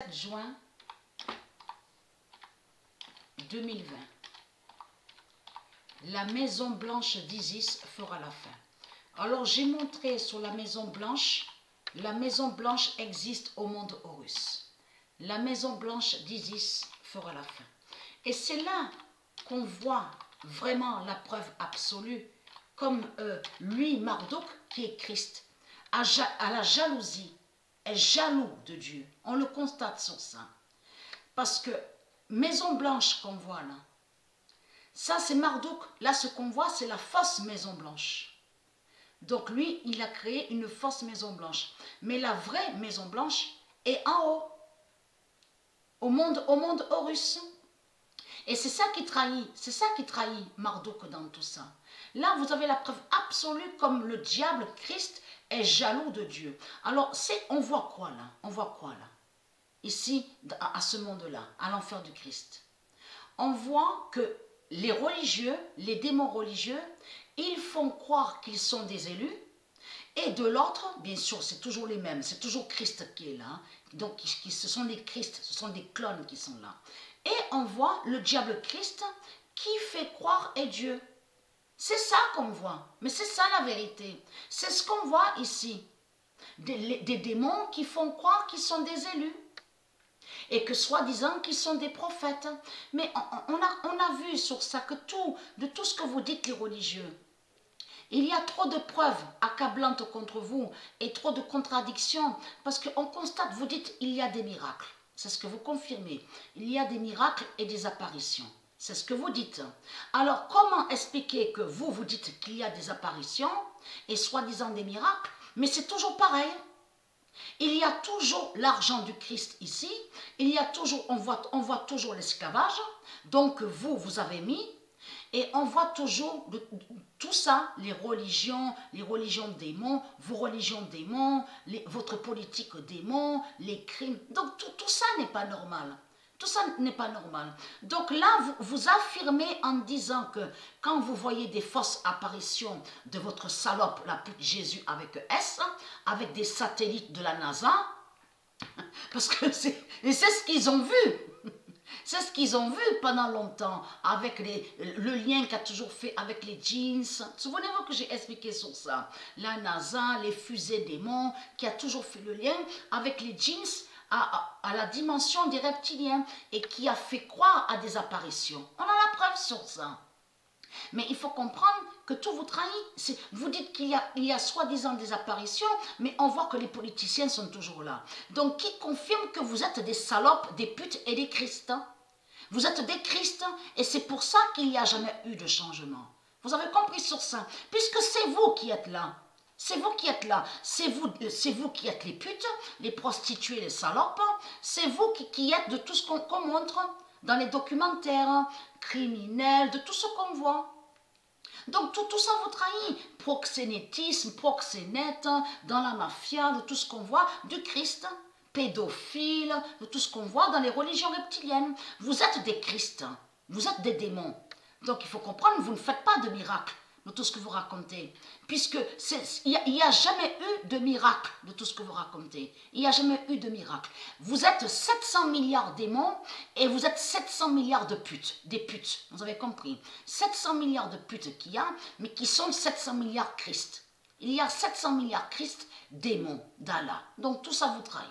7 juin 2020. La Maison Blanche d'Isis fera la fin. Alors j'ai montré sur la Maison Blanche. La Maison Blanche existe au monde Horus. La Maison Blanche d'Isis fera la fin. Et c'est là qu'on voit vraiment la preuve absolue, comme lui, Marduk, qui est Christ, a la jalousie, est jaloux de Dieu. On le constate sur ça. Parce que Maison Blanche qu'on voit là, ça c'est Marduk. Là ce qu'on voit c'est la fausse Maison Blanche. Donc lui il a créé une fausse Maison Blanche. Mais la vraie Maison Blanche est en haut. Au monde Horus. Et c'est ça qui trahit Marduk dans tout ça. Là, vous avez la preuve absolue comme le diable, Christ, est jaloux de Dieu. Alors, on voit quoi là? On voit quoi là? Ici, à ce monde-là, à l'enfer du Christ. On voit que les religieux, les démons religieux, ils font croire qu'ils sont des élus. Et de l'autre, bien sûr, c'est toujours les mêmes. C'est toujours Christ qui est là. Donc, ce sont des Christ, ce sont des clones qui sont là. Et on voit le diable Christ qui fait croire est Dieu. C'est ça qu'on voit. Mais c'est ça la vérité. C'est ce qu'on voit ici. Des démons qui font croire qu'ils sont des élus. Et que soi-disant qu'ils sont des prophètes. Mais on a vu sur ça que de tout ce que vous dites les religieux, il y a trop de preuves accablantes contre vous et trop de contradictions. Parce qu'on constate, vous dites, il y a des miracles. C'est ce que vous confirmez. Il y a des miracles et des apparitions. C'est ce que vous dites. Alors, comment expliquer que vous dites qu'il y a des apparitions et soi-disant des miracles, mais c'est toujours pareil. Il y a toujours l'argent du Christ ici. Il y a toujours, on voit toujours l'esclavage. Donc, vous avez mis. Et on voit toujours tout ça, les religions démons, vos religions démons, votre politique démons, les crimes. Donc tout ça n'est pas normal. Tout ça n'est pas normal. Donc là, vous affirmez en disant que quand vous voyez des fausses apparitions de votre salope, la pute Jésus avec S, avec des satellites de la NASA, parce que c'est ce qu'ils ont vu. C'est ce qu'ils ont vu pendant longtemps avec le lien qu'a toujours fait avec les jeans. Souvenez-vous que j'ai expliqué sur ça. La NASA, les fusées démons, qui a toujours fait le lien avec les jeans à la dimension des reptiliens et qui a fait croire à des apparitions. On a la preuve sur ça. Mais il faut comprendre que tout vous trahit. Vous dites qu'il y a soi-disant des apparitions, mais on voit que les politiciens sont toujours là. Donc, qui confirme que vous êtes des salopes, des putes et des Christ? Vous êtes des Christ et c'est pour ça qu'il n'y a jamais eu de changement. Vous avez compris sur ça? Puisque c'est vous qui êtes là. C'est vous qui êtes là. C'est vous qui êtes les putes, les prostituées, les salopes. C'est vous qui êtes de tout ce qu'on montre dans les documentaires criminels, de tout ce qu'on voit. Donc tout ça vous trahit. Proxénétisme, proxénète, dans la mafia, de tout ce qu'on voit, du Christ, pédophile, de tout ce qu'on voit dans les religions reptiliennes. Vous êtes des Christ, vous êtes des démons. Donc il faut comprendre, vous ne faites pas de miracles de tout ce que vous racontez. Puisque il n'y a jamais eu de miracle de tout ce que vous racontez. Il n'y a jamais eu de miracle. Vous êtes 700 milliards démons et vous êtes 700 milliards de putes. Des putes, vous avez compris. 700 milliards de putes qu'il y a, mais qui sont 700 milliards Christ. Il y a 700 milliards Christ, démons d'Allah. Donc tout ça vous trahit.